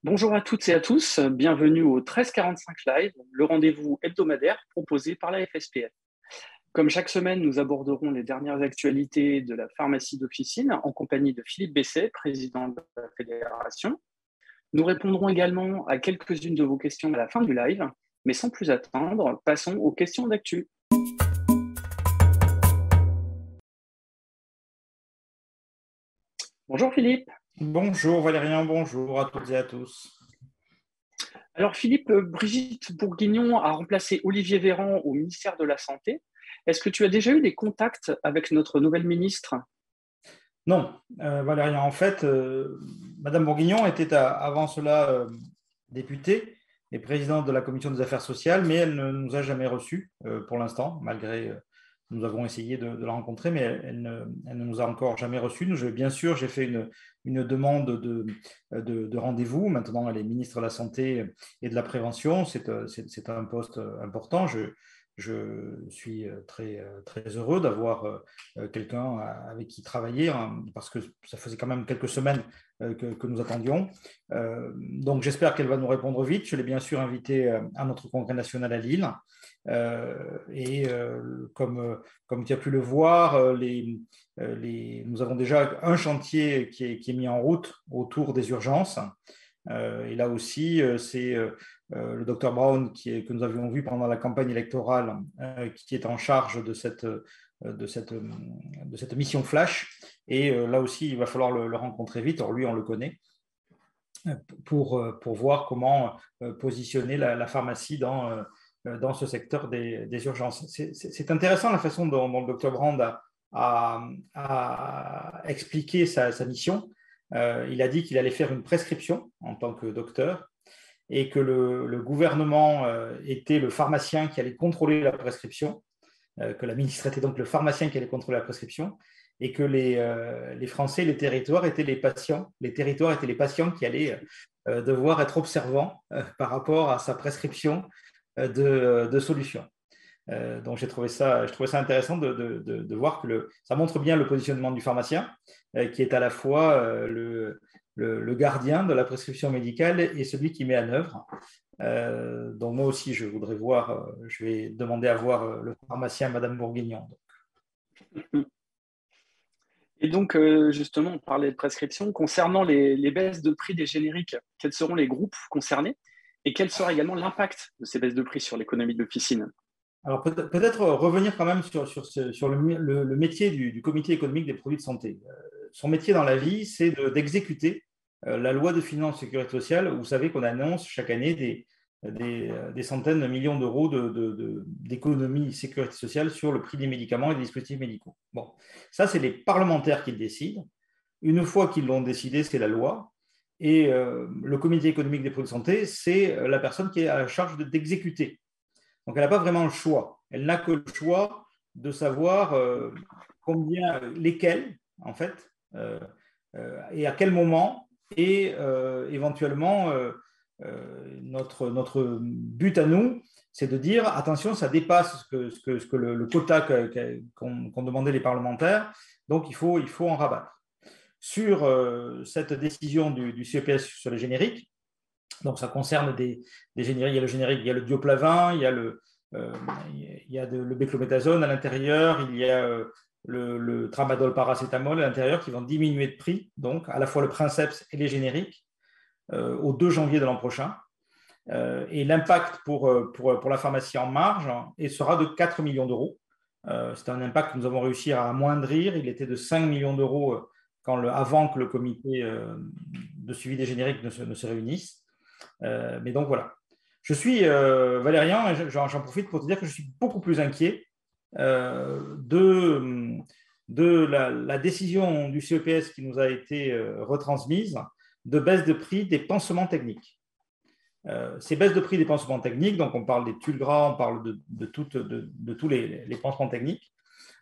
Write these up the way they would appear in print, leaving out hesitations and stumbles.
Bonjour à toutes et à tous, bienvenue au 1345 Live, le rendez-vous hebdomadaire proposé par la FSPF. Comme chaque semaine, nous aborderons les dernières actualités de la pharmacie d'officine en compagnie de Philippe Besset, président de la fédération. Nous répondrons également à quelques-unes de vos questions à la fin du live, mais sans plus attendre, passons aux questions d'actu. Bonjour Philippe. Bonjour Valérien, bonjour à toutes et à tous. Alors Philippe, Brigitte Bourguignon a remplacé Olivier Véran au ministère de la Santé. Est-ce que tu as déjà eu des contacts avec notre nouvelle ministre? Non, Valérien, en fait, Madame Bourguignon était avant cela députée et présidente de la commission des affaires sociales, mais elle ne nous a jamais reçus pour l'instant, malgré nous avons essayé de la rencontrer, mais elle ne nous a encore jamais reçus. Bien sûr, j'ai fait une demande de rendez-vous. Maintenant, elle est ministre de la Santé et de la Prévention. C'est un poste important. Je suis très heureux d'avoir quelqu'un avec qui travailler, hein, parce que ça faisait quand même quelques semaines que nous attendions. Donc, j'espère qu'elle va nous répondre vite. Je l'ai bien sûr invitée à notre congrès national à Lille. Comme tu as pu le voir, nous avons déjà un chantier qui est mis en route autour des urgences. Et là aussi, c'est le docteur Brown que nous avions vu pendant la campagne électorale qui est en charge de cette mission flash. Et là aussi, il va falloir le rencontrer vite. Or, lui, on le connaît, pour voir comment positionner la pharmacie dans ce secteur des urgences. C'est intéressant la façon dont le docteur Brand a expliqué sa mission. Il a dit qu'il allait faire une prescription en tant que docteur et que le gouvernement était le pharmacien qui allait contrôler la prescription, que la ministre était donc le pharmacien qui allait contrôler la prescription et que les Français, les territoires étaient les patients. Les territoires étaient les patients qui allaient devoir être observants par rapport à sa prescription de solutions. Donc, je trouvais ça intéressant de voir que ça montre bien le positionnement du pharmacien, qui est à la fois le gardien de la prescription médicale et celui qui met en œuvre. Donc, moi aussi, je vais demander à voir le pharmacien, Madame Bourguignon. Et donc, justement, on parlait de prescription. Concernant les baisses de prix des génériques, quels seront les groupes concernés et quel sera également l'impact de ces baisses de prix sur l'économie de l'officine? Alors, peut-être revenir quand même sur le métier du comité économique des produits de santé. Son métier dans la vie, c'est d'exécuter la loi de finances sécurité sociale. Vous savez qu'on annonce chaque année des centaines de millions d'euros d'économie sécurité sociale sur le prix des médicaments et des dispositifs médicaux. Bon, ça, c'est les parlementaires qui le décident. Une fois qu'ils l'ont décidé, c'est la loi. Et le comité économique des produits de santé, c'est la personne qui est à la charge d'exécuter. Donc, elle n'a pas vraiment le choix. Elle n'a que le choix de savoir lesquels, en fait, et à quel moment, et éventuellement, notre but à nous, c'est de dire, attention, ça dépasse ce que le quota qu'ont demandé les parlementaires, donc il faut en rabattre. Sur cette décision du CEPS sur les génériques, donc, ça concerne des génériques. Il y a le générique, il y a le dioplavin, il y a le béclométasone à l'intérieur, il y a le tramadol paracétamol à l'intérieur qui vont diminuer de prix, donc à la fois le princeps et les génériques, au 2 janvier de l'an prochain. Et l'impact pour la pharmacie en marge sera de 4 millions d'euros. C'est un impact que nous avons réussi à amoindrir. Il était de 5 millions d'euros avant que le comité de suivi des génériques ne se réunisse. Mais donc voilà. Je suis Valérien, et j'en profite pour te dire que je suis beaucoup plus inquiet de la décision du CEPS qui nous a été retransmise de baisse de prix des pansements techniques. Ces baisses de prix des pansements techniques, donc on parle des Tulgras, on parle de tous les pansements techniques,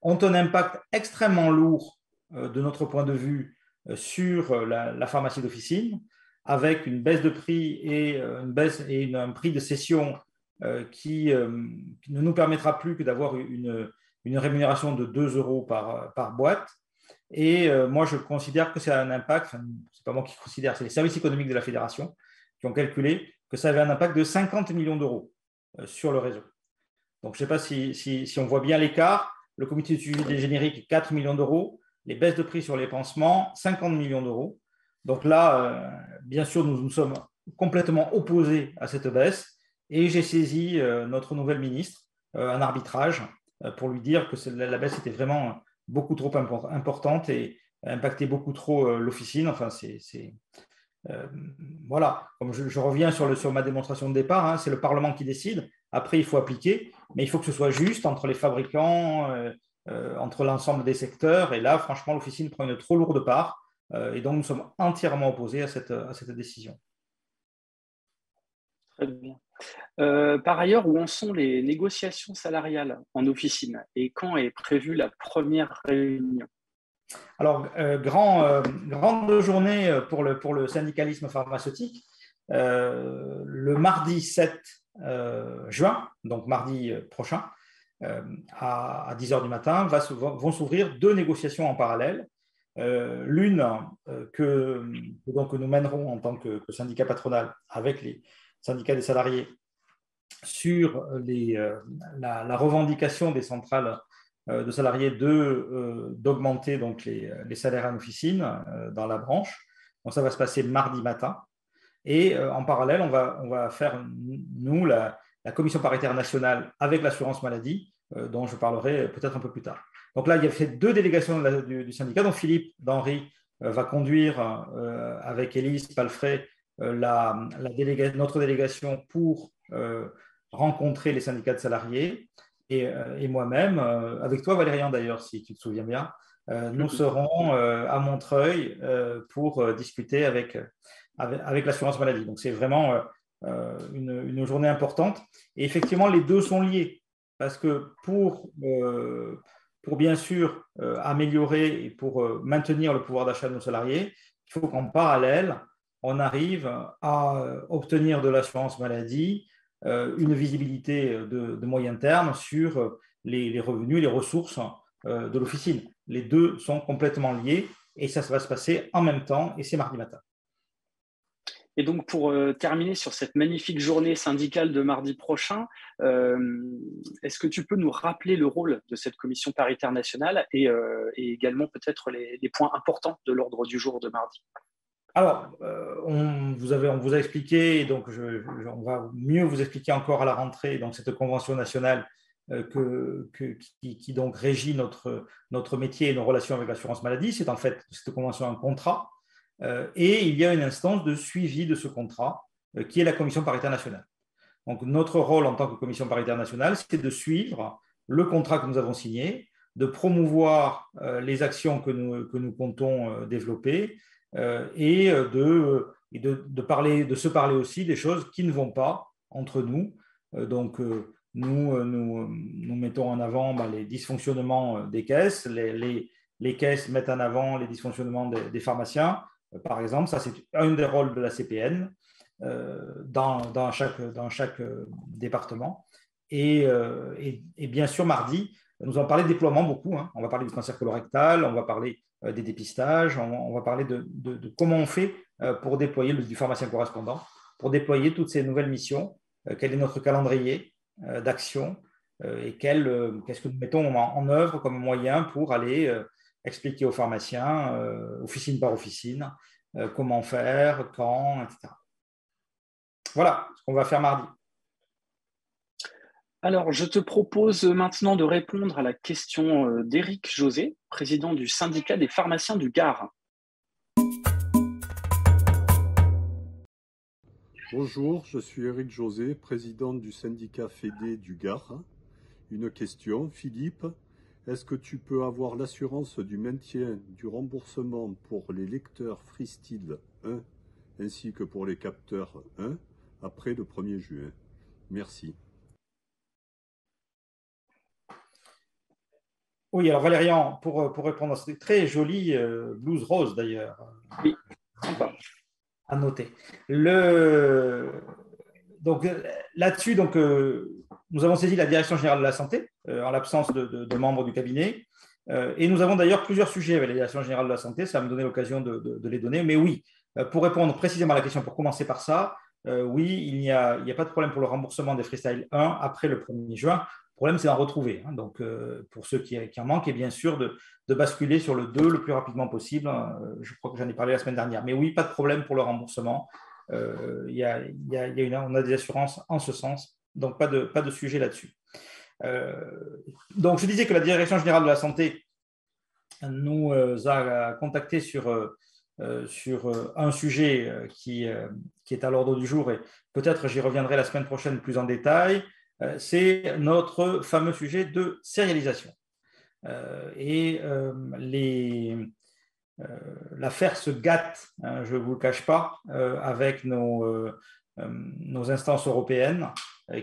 ont un impact extrêmement lourd de notre point de vue sur la pharmacie d'officine, avec une baisse de prix et un prix de cession qui ne nous permettra plus que d'avoir une rémunération de 2 euros par boîte. Et moi, je considère que c'est un impact, ce n'est pas moi qui considère, c'est les services économiques de la fédération qui ont calculé que ça avait un impact de 50 millions d'euros sur le réseau. Donc, je ne sais pas si on voit bien l'écart. Le comité de suivi des génériques, 4 millions d'euros. Les baisses de prix sur les pansements, 50 millions d'euros. Donc là, bien sûr, nous sommes complètement opposés à cette baisse. Et j'ai saisi notre nouvelle ministre, un arbitrage, pour lui dire que la baisse était vraiment beaucoup trop importante et impactait beaucoup trop l'officine. Enfin, voilà, comme je reviens sur ma démonstration de départ, hein, c'est le Parlement qui décide. Après, il faut appliquer, mais il faut que ce soit juste entre les fabricants, entre l'ensemble des secteurs. Et là, franchement, l'officine prend une trop lourde part. Et donc, nous sommes entièrement opposés à cette décision. Très bien. Par ailleurs, où en sont les négociations salariales en officine et quand est prévue la première réunion? Alors, grande journée pour le syndicalisme pharmaceutique. Le mardi 7 juin, donc mardi prochain, à 10 h du matin, vont s'ouvrir 2 négociations en parallèle. L'une que nous mènerons en tant que syndicat patronal avec les syndicats des salariés sur la revendication des centrales de salariés d'augmenter donc les salaires en officine dans la branche. Donc ça va se passer mardi matin. Et en parallèle, on va faire, nous, la commission paritaire nationale avec l'assurance maladie, dont je parlerai peut-être un peu plus tard. Donc là, il y a fait 2 délégations du syndicat. Donc Philippe D'Henry va conduire avec Élise Palfrey notre délégation pour rencontrer les syndicats de salariés. Et moi-même, avec toi Valérian d'ailleurs, si tu te souviens bien, nous serons à Montreuil pour discuter avec l'assurance maladie. Donc c'est vraiment une journée importante. Et effectivement, les 2 sont liés parce que pour bien sûr améliorer et pour maintenir le pouvoir d'achat de nos salariés, il faut qu'en parallèle, on arrive à obtenir de l'assurance maladie une visibilité de moyen terme sur les revenus et les ressources de l'officine. Les 2 sont complètement liés et ça va se passer en même temps et c'est mardi matin. Et donc, pour terminer sur cette magnifique journée syndicale de mardi prochain, est-ce que tu peux nous rappeler le rôle de cette commission paritaire nationale et également peut-être les points importants de l'ordre du jour de mardi? Alors, on vous a expliqué, et donc on va mieux vous expliquer encore à la rentrée, donc cette convention nationale qui donc régit notre métier et nos relations avec l'assurance maladie. C'est en fait cette convention un contrat, et il y a une instance de suivi de ce contrat qui est la commission paritaire nationale. Donc, notre rôle en tant que commission paritaire nationale, c'est de suivre le contrat que nous avons signé, de promouvoir les actions que nous comptons développer, et de se parler aussi des choses qui ne vont pas entre nous. Donc, nous mettons en avant les dysfonctionnements des caisses, les caisses mettent en avant les dysfonctionnements des pharmaciens, par exemple. Ça, c'est un des rôles de la CPN dans chaque département. Et bien sûr, mardi, nous allons parler de déploiement beaucoup. Hein. On va parler du cancer colorectal, on va parler des dépistages, on va parler de comment on fait pour déployer du pharmacien correspondant, pour déployer toutes ces nouvelles missions, quel est notre calendrier d'action et qu'est-ce que nous mettons en œuvre comme moyen pour aller expliquer aux pharmaciens, officine par officine, comment faire, quand, etc. Voilà ce qu'on va faire mardi. Alors, je te propose maintenant de répondre à la question d'Éric José, président du syndicat des pharmaciens du Gard. Bonjour, je suis Éric José, président du syndicat Fédé du Gard. Une question, Philippe, est-ce que tu peux avoir l'assurance du maintien du remboursement pour les lecteurs Freestyle 1 ainsi que pour les capteurs 1 après le 1er juin? Merci. Oui, alors Valérian, pour répondre à cette très jolie blouse rose d'ailleurs. Oui, sympa. À noter. Donc là-dessus, nous avons saisi la Direction générale de la santé en l'absence de membres du cabinet. Et nous avons d'ailleurs plusieurs sujets avec la Direction générale de la santé. Ça va me donner l'occasion de les donner. Mais oui, pour répondre précisément à la question, pour commencer par ça, oui, il n'y a pas de problème pour le remboursement des Freestyle 1 après le 1er juin. Le problème, c'est d'en retrouver. Hein. Donc, pour ceux qui en manquent, et bien sûr de basculer sur le 2 le plus rapidement possible. Je crois que j'en ai parlé la semaine dernière. Mais oui, pas de problème pour le remboursement. On a des assurances en ce sens. Donc, pas de sujet là-dessus. Donc, je disais que la Direction générale de la santé nous a contactés sur un sujet qui est à l'ordre du jour, et peut-être j'y reviendrai la semaine prochaine plus en détail. C'est notre fameux sujet de sérialisation. L'affaire se gâte, hein, je ne vous le cache pas, avec nos instances européennes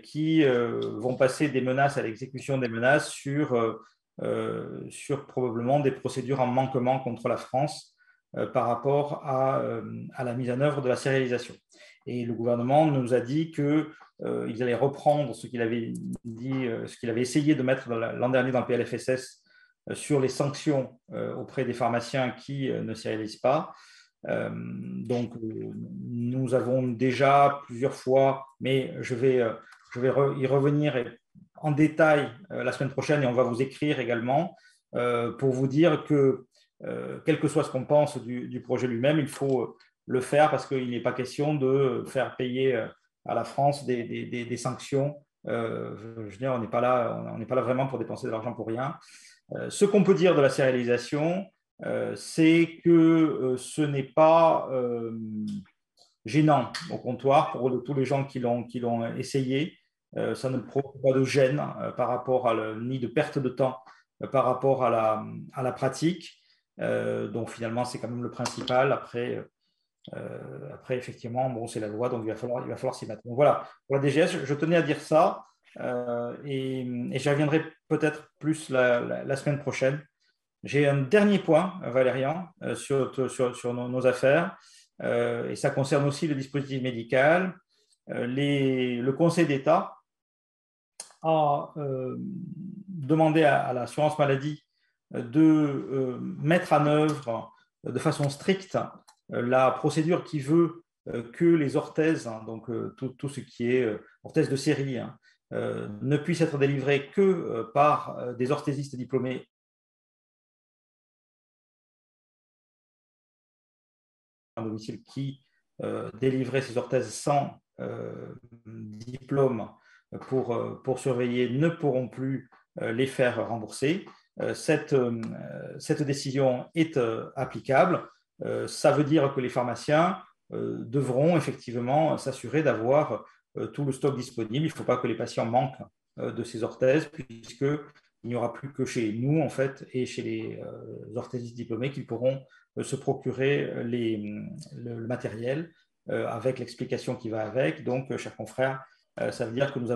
qui vont passer des menaces à l'exécution des menaces sur probablement des procédures en manquement contre la France par rapport à la mise en œuvre de la sérialisation. Et le gouvernement nous a dit qu'ils allaient reprendre ce qu'il avait dit, ce qu'il avait essayé de mettre l'an dernier dans le PLFSS sur les sanctions auprès des pharmaciens qui ne sérialisent pas. Donc, nous avons déjà plusieurs fois, mais je vais y revenir en détail la semaine prochaine, et on va vous écrire également pour vous dire que, quel que soit ce qu'on pense du projet lui-même, il faut le faire parce qu'il n'est pas question de faire payer à la France des sanctions. Je veux dire, on n'est pas là vraiment pour dépenser de l'argent pour rien. Ce qu'on peut dire de la sérialisation, c'est que ce n'est pas gênant au comptoir pour tous les gens qui l'ont essayé. Ça ne provoque pas de gêne par rapport ni de perte de temps par rapport à la pratique. Donc finalement, c'est quand même le principal. Après, effectivement, bon, c'est la loi, donc il va falloir s'y mettre. Donc voilà, pour la DGS, je tenais à dire ça. Et j'y reviendrai peut-être plus la semaine prochaine. J'ai un dernier point, Valérian, sur nos affaires, et ça concerne aussi le dispositif médical. Le Conseil d'État a demandé à l'assurance maladie de mettre en œuvre de façon stricte la procédure qui veut que les orthèses, hein, donc tout ce qui est orthèse de série, hein, ne puisse être délivré que par des orthésistes diplômés à domicile qui délivraient ces orthèses sans diplôme pour surveiller ne pourront plus les faire rembourser. Cette décision est applicable. Ça veut dire que les pharmaciens devront effectivement s'assurer d'avoir tout le stock disponible. Il ne faut pas que les patients manquent de ces orthèses, puisqu'il n'y aura plus que chez nous, en fait, et chez les orthésistes diplômés qu'ils pourront se procurer le matériel avec l'explication qui va avec. Donc, chers confrères, ça veut dire que nous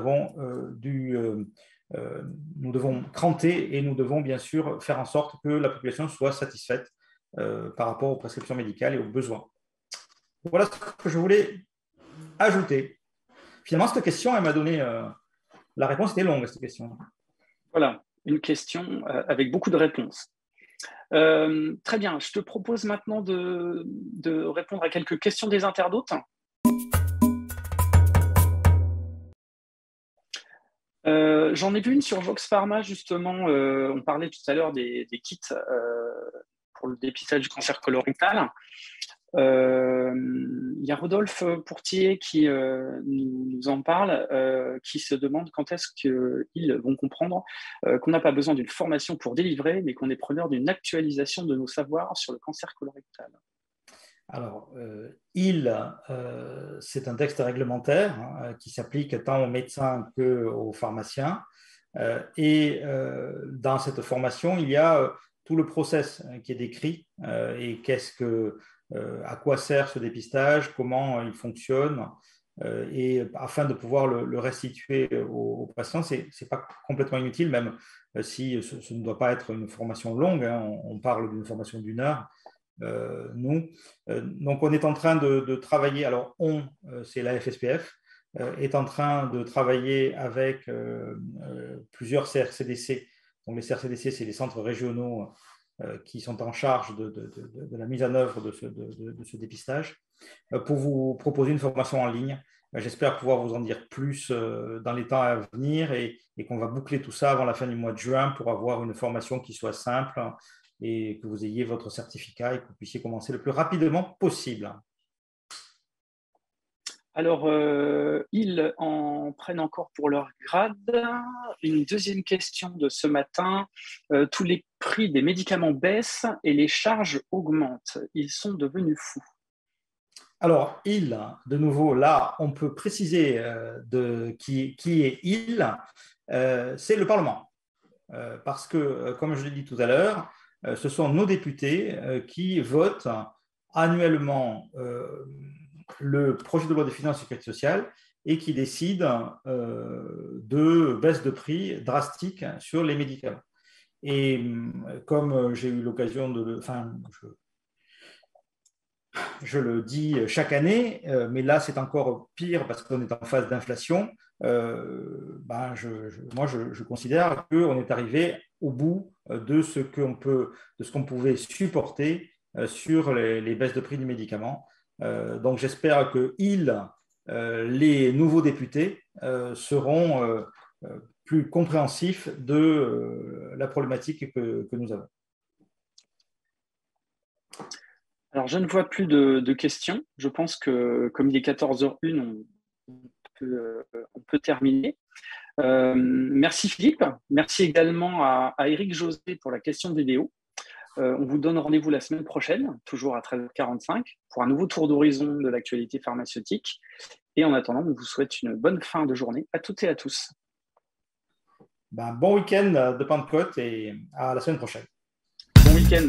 devons cranter et nous devons bien sûr faire en sorte que la population soit satisfaite par rapport aux prescriptions médicales et aux besoins. Voilà ce que je voulais ajouter. Finalement, cette question, elle m'a donné... la réponse était longue, cette question. Voilà, une question avec beaucoup de réponses. Très bien, je te propose maintenant de répondre à quelques questions des internautes. J'en ai vu une sur Vox Pharma, justement. On parlait tout à l'heure des kits pour le dépistage du cancer colorectal. Il y a Rodolphe Pourtier qui nous en parle, qui se demande quand est-ce qu'ils vont comprendre qu'on n'a pas besoin d'une formation pour délivrer, mais qu'on est preneur d'une actualisation de nos savoirs sur le cancer colorectal. Alors, c'est un texte réglementaire qui s'applique tant aux médecins qu'aux pharmaciens. Et dans cette formation, il y a tout le process qui est décrit et à quoi sert ce dépistage, comment il fonctionne, et afin de pouvoir le restituer aux patients. Ce n'est pas complètement inutile, même si ce ne doit pas être une formation longue, hein, on parle d'une formation d'1 heure. Donc on est en train de travailler, alors c'est la FSPF, est en train de travailler avec plusieurs CRCDC. Donc les CRCDC, c'est les centres régionaux qui sont en charge de la mise en œuvre de ce dépistage. pour vous proposer une formation en ligne. J'espère pouvoir vous en dire plus dans les temps à venir et qu'on va boucler tout ça avant la fin du mois de juin pour avoir une formation qui soit simple et que vous ayez votre certificat et que vous puissiez commencer le plus rapidement possible. Alors, ils en prennent encore pour leur grade. Une deuxième question de ce matin. Tous les prix des médicaments baissent et les charges augmentent. Ils sont devenus fous. Alors, il, de nouveau, là, on peut préciser qui est il. C'est le Parlement. Parce que, comme je l'ai dit tout à l'heure, ce sont nos députés qui votent annuellement le projet de loi des finances et de sécurité sociale et qui décident de baisse de prix drastique sur les médicaments. Et comme j'ai eu l'occasion de le... Enfin, je le dis chaque année, mais là c'est encore pire parce qu'on est en phase d'inflation. Moi, je considère qu'on est arrivé au bout de ce qu'on pouvait supporter sur les baisses de prix du médicament. Donc j'espère que les nouveaux députés seront plus compréhensifs de la problématique que nous avons. Alors, je ne vois plus de questions. Je pense que, comme il est 14h01, on peut terminer. Merci Philippe. Merci également à Éric José pour la question vidéo. On vous donne rendez-vous la semaine prochaine, toujours à 13h45, pour un nouveau tour d'horizon de l'actualité pharmaceutique. Et en attendant, on vous souhaite une bonne fin de journée à toutes et à tous. Bon week-end de Pentecôte et à la semaine prochaine. Bon week-end.